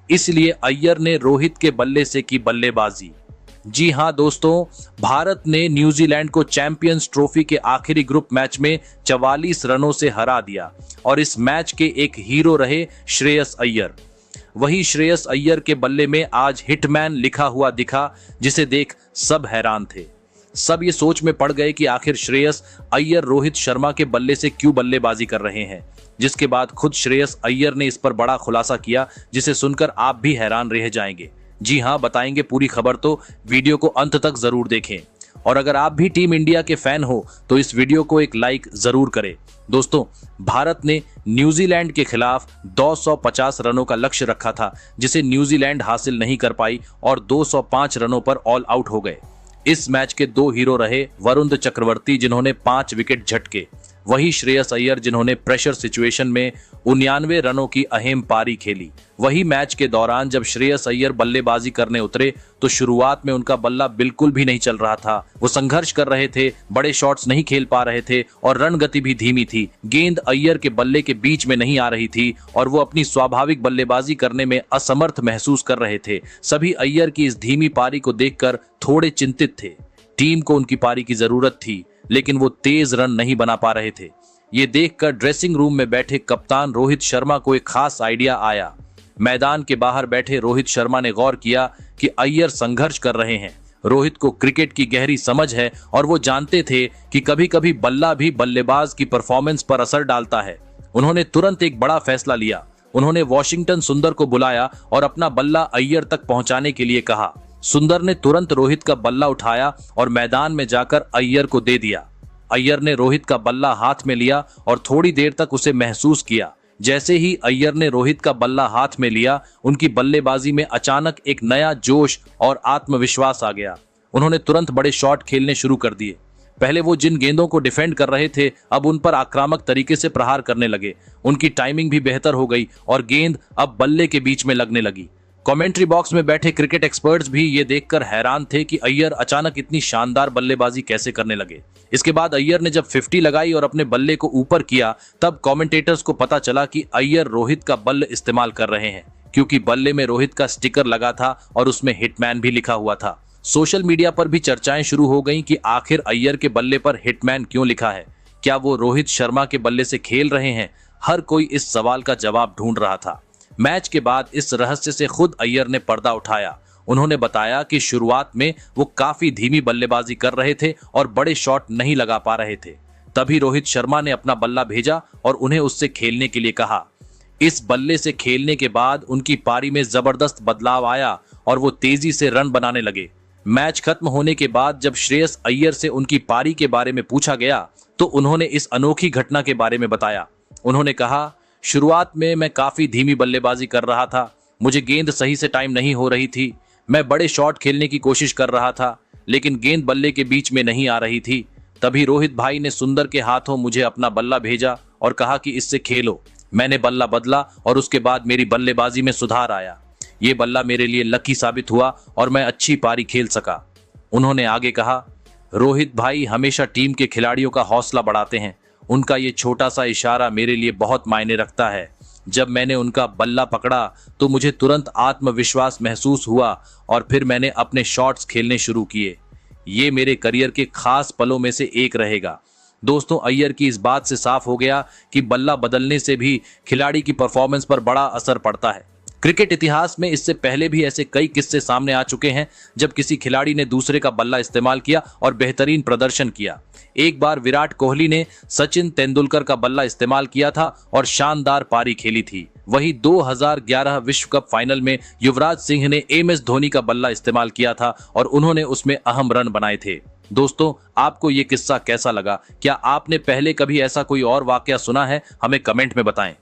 इसलिए अय्यर ने रोहित के बल्ले से की बल्लेबाजी। जी हां दोस्तों, भारत ने न्यूजीलैंड को चैंपियंस ट्रॉफी के आखिरी ग्रुप मैच में 44 रनों से हरा दिया और इस मैच के एक हीरो रहे श्रेयस अय्यर। वही श्रेयस अय्यर के बल्ले में आज हिटमैन लिखा हुआ दिखा, जिसे देख सब हैरान थे। सब ये सोच में पड़ गए कि आखिर श्रेयस अय्यर रोहित शर्मा के बल्ले से क्यों बल्लेबाजी कर रहे हैं, जिसके बाद खुद श्रेयस अय्यर ने इस पर बड़ा खुलासा किया, जिसे सुनकर आप भी हैरान रह जाएंगे। जी हां, बताएंगे पूरी खबर, तो वीडियो को अंत तक जरूर देखें। और अगर आप भी टीम इंडिया के फैन हो तो इस वीडियो को एक लाइक जरूर करें। दोस्तों, भारत ने न्यूजीलैंड के खिलाफ 250 रनों का लक्ष्य रखा था, जिसे न्यूजीलैंड हासिल नहीं कर पाई और 205 रनों पर ऑल आउट हो गए। इस मैच के दो हीरो रहे वरुण चक्रवर्ती, जिन्होंने 5 विकेट झटके, वही श्रेयस अय्यर, जिन्होंने प्रेशर सिचुएशन में 99 रनों की अहम पारी खेली। वही मैच के दौरान जब श्रेयस अय्यर बल्लेबाजी करने उतरे तो शुरुआत में उनका बल्ला बिल्कुल भी नहीं चल रहा था। वो संघर्ष कर रहे थे, बड़े शॉट्स नहीं खेल पा रहे थे और रन गति भी धीमी थी। गेंद अय्यर के बल्ले के बीच में नहीं आ रही थी और वो अपनी स्वाभाविक बल्लेबाजी करने में असमर्थ महसूस कर रहे थे। सभी अय्यर की इस धीमी पारी को देखकर थोड़े चिंतित थे। टीम को उनकी पारी की जरूरत थी, लेकिन वो तेज रन नहीं बना पा रहे थे। ये देखकर ड्रेसिंग रूम में बैठे कप्तान रोहित शर्मा को एक खास आइडिया आया। मैदान के बाहर बैठे रोहित शर्मा ने गौर किया कि अय्यर संघर्ष कर रहे हैं। रोहित को क्रिकेट की गहरी समझ है और वो जानते थे कि कभी कभी बल्ला भी बल्लेबाज की परफॉर्मेंस पर असर डालता है। उन्होंने तुरंत एक बड़ा फैसला लिया। उन्होंने वॉशिंगटन सुंदर को बुलाया और अपना बल्ला अय्यर तक पहुंचाने के लिए कहा। सुंदर ने तुरंत रोहित का बल्ला उठाया और मैदान में जाकर अय्यर को दे दिया। अय्यर ने रोहित का बल्ला हाथ में लिया और थोड़ी देर तक उसे महसूस किया। जैसे ही अय्यर ने रोहित का बल्ला हाथ में लिया, उनकी बल्लेबाजी में अचानक एक नया जोश और आत्मविश्वास आ गया। उन्होंने तुरंत बड़े शॉट खेलने शुरू कर दिए। पहले वो जिन गेंदों को डिफेंड कर रहे थे, अब उन पर आक्रामक तरीके से प्रहार करने लगे। उनकी टाइमिंग भी बेहतर हो गई और गेंद अब बल्ले के बीच में लगने लगी। कमेंट्री बॉक्स में बैठे क्रिकेट एक्सपर्ट्स भी ये देखकर हैरान थे कि अय्यर अचानक इतनी शानदार बल्लेबाजी कैसे करने लगे। इसके बाद अय्यर ने जब 50 लगाई और अपने बल्ले को ऊपर किया, तब कमेंटेटर्स को पता चला कि अय्यर रोहित का बल्ला इस्तेमाल कर रहे हैं, क्योंकि बल्ले में रोहित का स्टिकर लगा था और उसमें हिटमैन भी लिखा हुआ था। सोशल मीडिया पर भी चर्चाएं शुरू हो गईं कि आखिर अय्यर के बल्ले पर हिटमैन क्यों लिखा है। क्या वो रोहित शर्मा के बल्ले से खेल रहे हैं? हर कोई इस सवाल का जवाब ढूंढ रहा था। मैच के बाद इस रहस्य से खुद अय्यर ने पर्दा उठाया। उन्होंने बताया कि शुरुआत में वो काफी धीमी बल्लेबाजी कर रहे थे और बड़े शॉट नहीं लगा पा रहे थे। तभी रोहित शर्मा ने अपना बल्ला भेजा और उन्हें उससे खेलने के लिए कहा। इस बल्ले से खेलने के बाद उनकी पारी में जबरदस्त बदलाव आया और वो तेजी से रन बनाने लगे। मैच खत्म होने के बाद जब श्रेयस अय्यर से उनकी पारी के बारे में पूछा गया, तो उन्होंने इस अनोखी घटना के बारे में बताया। उन्होंने कहा, शुरुआत में मैं काफी धीमी बल्लेबाजी कर रहा था। मुझे गेंद सही से टाइम नहीं हो रही थी। मैं बड़े शॉट खेलने की कोशिश कर रहा था, लेकिन गेंद बल्ले के बीच में नहीं आ रही थी। तभी रोहित भाई ने सुंदर के हाथों मुझे अपना बल्ला भेजा और कहा कि इससे खेलो। मैंने बल्ला बदला और उसके बाद मेरी बल्लेबाजी में सुधार आया। ये बल्ला मेरे लिए लकी साबित हुआ और मैं अच्छी पारी खेल सका। उन्होंने आगे कहा, रोहित भाई हमेशा टीम के खिलाड़ियों का हौसला बढ़ाते हैं। उनका ये छोटा सा इशारा मेरे लिए बहुत मायने रखता है। जब मैंने उनका बल्ला पकड़ा तो मुझे तुरंत आत्मविश्वास महसूस हुआ और फिर मैंने अपने शॉट्स खेलने शुरू किए। ये मेरे करियर के खास पलों में से एक रहेगा। दोस्तों, अय्यर की इस बात से साफ हो गया कि बल्ला बदलने से भी खिलाड़ी की परफॉर्मेंस पर बड़ा असर पड़ता है। क्रिकेट इतिहास में इससे पहले भी ऐसे कई किस्से सामने आ चुके हैं जब किसी खिलाड़ी ने दूसरे का बल्ला इस्तेमाल किया और बेहतरीन प्रदर्शन किया। एक बार विराट कोहली ने सचिन तेंदुलकर का बल्ला इस्तेमाल किया था और शानदार पारी खेली थी। वहीं 2011 विश्व कप फाइनल में युवराज सिंह ने MS धोनी का बल्ला इस्तेमाल किया था और उन्होंने उसमें अहम रन बनाए थे। दोस्तों, आपको ये किस्सा कैसा लगा? क्या आपने पहले कभी ऐसा कोई और वाकया सुना है? हमें कमेंट में बताएं।